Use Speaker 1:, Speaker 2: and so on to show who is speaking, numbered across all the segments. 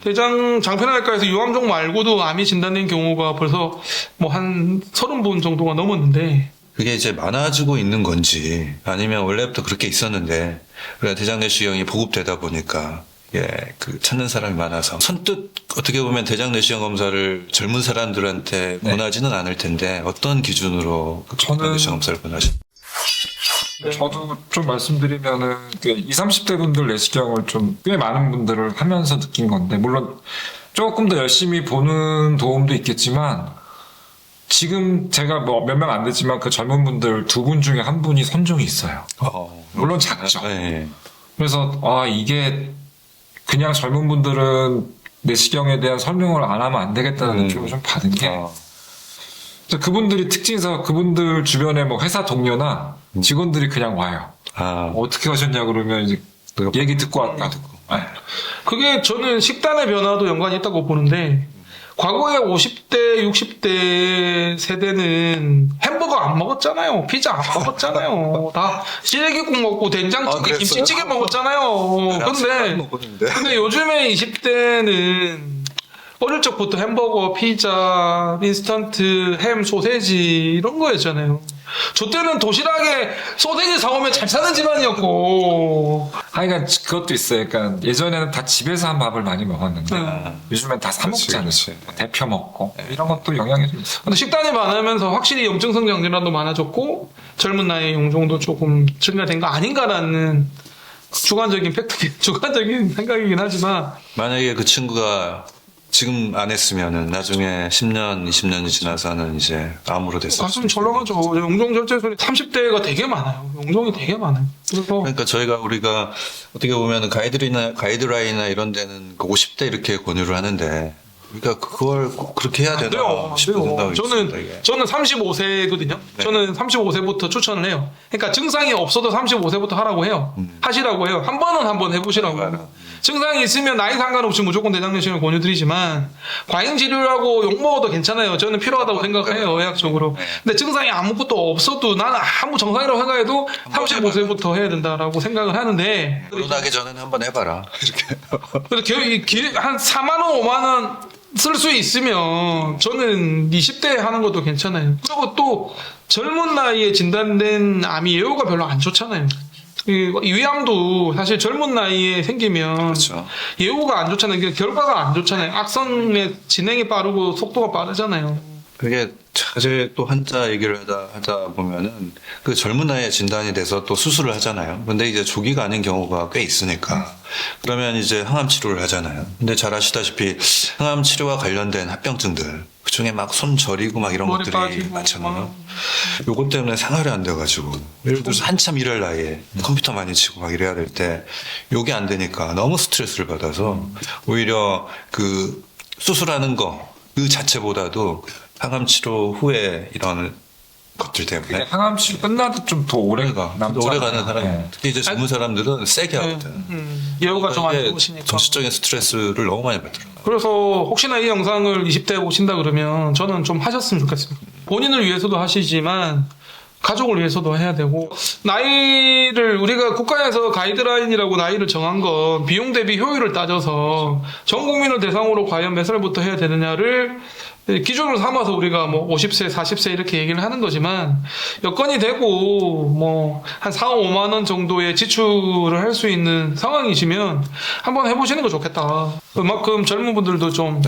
Speaker 1: 대장 장편외과에서 유암종 말고도 암이 진단된 경우가 벌써 뭐 한 30분 정도가 넘었는데
Speaker 2: 그게 이제 많아지고 있는 건지 아니면 원래부터 그렇게 있었는데 대장 내시경이 보급되다 보니까 그 찾는 사람이 많아서 선뜻 어떻게 보면 대장 내시경 검사를 젊은 사람들한테 권하지는 않을 텐데 어떤 기준으로 대장 내시경 검사를 권하시나요?
Speaker 3: 저도 좀 말씀드리면은 20, 30대 분들 내시경을 좀 꽤 많은 분들을 하면서 느낀 건데 물론 조금 더 열심히 보는 도움도 있겠지만 지금 제가 뭐 몇 명 안 되지만 그 젊은 분들 2분 중에 1분이 선종이 있어요. 물론 작죠.
Speaker 2: 네.
Speaker 3: 그래서 이게 그냥 젊은 분들은 내시경에 대한 설명을 안 하면 안 되겠다는 느낌을 좀 받은 게 그분들이 특징에서 그분들 주변에 뭐 회사 동료나 직원들이 그냥 와요. 어떻게 하셨냐 그러면 이제 얘기 듣고 왔다.
Speaker 1: 그게 저는 식단의 변화도 연관이 있다고 보는데 과거에 50대, 60대 세대는 햄버거 안 먹었잖아요. 피자 안 먹었잖아요. 다 시래기국 먹고 된장찌개, 김치찌개 먹었잖아요. 근데 요즘에 20대는 어릴 적부터 햄버거, 피자, 인스턴트, 햄, 소세지 이런 거였잖아요. 저 때는 도시락에 소세지 사오면 잘 사는 집안이었고.
Speaker 3: 그러니까 그것도 있어요. 그러니까 예전에는 다 집에서 한 밥을 많이 먹었는데 요즘엔 다 사 먹잖아요. 데펴 먹고 이런 것도 영향이 좀 있어요.
Speaker 1: 근데 식단이 많으면서 확실히 염증성 질환도 많아졌고 젊은 나이에 용종도 조금 증가된 거 아닌가라는 주관적인 주관적인 생각이긴 하지만
Speaker 2: 만약에 그 친구가 지금 안 했으면은 나중에 10년, 20년이 지나서는 이제 암으로 됐었죠.
Speaker 1: 가슴 절렁하죠. 용종 절제술이 30대가 되게 많아요. 용종이 되게 많아요.
Speaker 2: 그러니까 우리가 어떻게 보면은 가이드라인이나 이런 데는 50대 이렇게 권유를 하는데 그러니까 그걸 꼭 그렇게 해야 되나 싶은 생각이 있습니다.
Speaker 1: 저는 35세거든요. 네. 저는 35세부터 추천을 해요. 그러니까 증상이 없어도 35세부터 하라고 해요. 하시라고 해요. 한번 해보시라고. 증상이 있으면 나이 상관없이 무조건 대장 내시경을 권유드리지만 과잉 치료라고 욕먹어도 괜찮아요. 저는 필요하다고 생각해요. 의학적으로. 근데 증상이 아무것도 없어도 나는 아무 정상이라고 생각해도 35세부터 해야 된다라고 생각을 하는데
Speaker 2: 결혼하기 전에는 한번 해봐라.
Speaker 1: 그래서 한 4만 원, 5만 원 쓸 수 있으면 저는 20대에 하는 것도 괜찮아요. 그리고 또 젊은 나이에 진단된 암이 예후가 별로 안 좋잖아요. 이 위암도 사실 젊은 나이에 생기면
Speaker 2: 그렇죠.
Speaker 1: 예후가 안 좋잖아요. 결과가 안 좋잖아요. 악성의 진행이 빠르고 속도가 빠르잖아요.
Speaker 2: 그게 사실 또 환자 얘기를 하다 보면은 그 젊은 나이에 진단이 돼서 또 수술을 하잖아요. 근데 이제 조기가 아닌 경우가 꽤 있으니까 그러면 이제 항암 치료를 하잖아요. 근데 잘 아시다시피 항암 치료와 관련된 합병증들 그중에 막 손 저리고 막 이런 것들이
Speaker 1: 빠지고,
Speaker 2: 많잖아요. 요것 때문에 생활이 안 돼가지고 예를 들어서 한참 일할 나이에 컴퓨터 많이 치고 막 이래야 될 때 요게 안 되니까 너무 스트레스를 받아서 오히려 그 수술하는 거 그 자체보다도 항암 치료 후에 이런 것들 때문에
Speaker 3: 항암 치료 끝나도 좀 더 오래
Speaker 2: 가는 사람 특히 이제 젊은 사람들은 세게 하거든.
Speaker 1: 예후가 좀 안
Speaker 2: 이게
Speaker 1: 좋으시니까
Speaker 2: 정신적인 스트레스를 너무 많이 받더라고요.
Speaker 1: 그래서 혹시나 이 영상을 20대에 보신다 그러면 저는 좀 하셨으면 좋겠습니다. 본인을 위해서도 하시지만 가족을 위해서도 해야 되고 나이를 우리가 국가에서 가이드라인이라고 나이를 정한 건 비용 대비 효율을 따져서 전 국민을 대상으로 과연 몇 살부터 해야 되느냐를 기준으로 삼아서 우리가 뭐 50세, 40세 이렇게 얘기를 하는 거지만 여건이 되고 뭐 한 4, 5만 원 정도의 지출을 할 수 있는 상황이시면 한번 해보시는 거 좋겠다. 그만큼 젊은 분들도 좀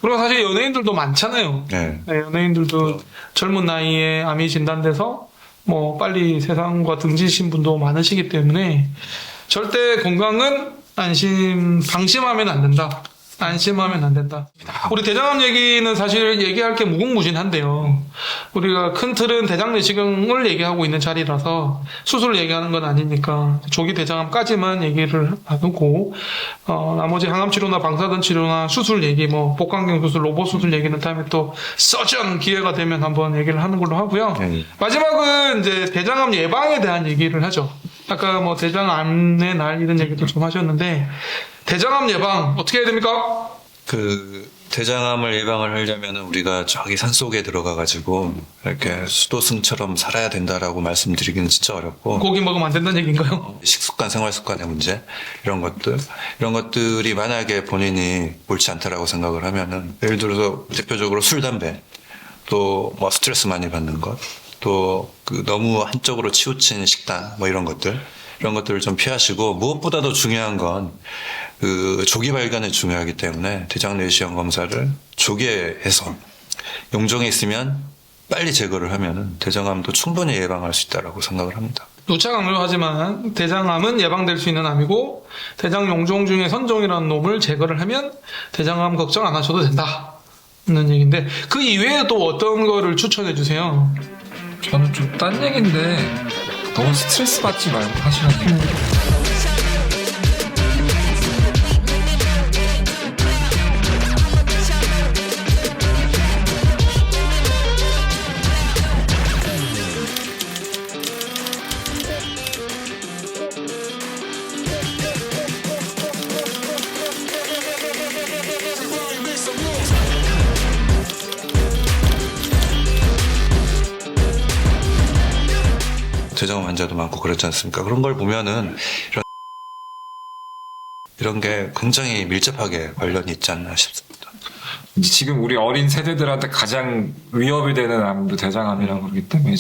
Speaker 1: 그리고 사실 연예인들도 많잖아요. 연예인들도 젊은 나이에 암이 진단돼서 뭐 빨리 세상과 등지신 분도 많으시기 때문에 절대 건강은 방심하면 안 된다. 안심하면 안 된다. 우리 대장암 얘기는 사실 얘기할 게 무궁무진한데요. 우리가 큰 틀은 대장 내시경을 얘기하고 있는 자리라서 수술을 얘기하는 건 아니니까 조기 대장암까지만 얘기를 나누고 나머지 항암 치료나 방사선 치료나 수술 얘기, 뭐 복강경 수술, 로봇 수술 얘기는 다음에 또 서전 기회가 되면 한번 얘기를 하는 걸로 하고요. 마지막은 이제 대장암 예방에 대한 얘기를 하죠. 아까 뭐 대장암의 날 이런 얘기도 좀 하셨는데 대장암 예방 어떻게 해야 됩니까?
Speaker 2: 대장암을 예방을 하려면 우리가 저기 산속에 들어가가지고 이렇게 수도승처럼 살아야 된다라고 말씀드리기는 진짜 어렵고
Speaker 1: 고기 먹으면 안 된다는 얘기인가요?
Speaker 2: 식습관, 생활습관의 문제 이런 것들이 만약에 본인이 옳지 않다라고 생각을 하면은 예를 들어서 대표적으로 술, 담배 또 뭐 스트레스 많이 받는 것 또 그 너무 한쪽으로 치우친 식단 뭐 이런 것들을 좀 피하시고 무엇보다도 중요한 건 그 조기 발견이 중요하기 때문에 대장 내시경 검사를 조기에 해서 용종이 있으면 빨리 제거를 하면은 대장암도 충분히 예방할 수 있다라고 생각을 합니다.
Speaker 1: 누차 강조하지만 대장암은 예방될 수 있는 암이고 대장 용종 중에 선종이라는 놈을 제거를 하면 대장암 걱정 안 하셔도 된다는 얘기인데 그 이외에 또 어떤 거를 추천해 주세요?
Speaker 3: 저는 좀 딴 얘기인데 너무 스트레스 받지 말고 하시라는
Speaker 2: 대장암 환자도 많고 그렇지 않습니까? 그런 걸 보면은 이런 게 굉장히 밀접하게 관련이 있지 않나 싶습니다.
Speaker 3: 지금 우리 어린 세대들한테 가장 위협이 되는 암도 대장암이라고 그러기 때문에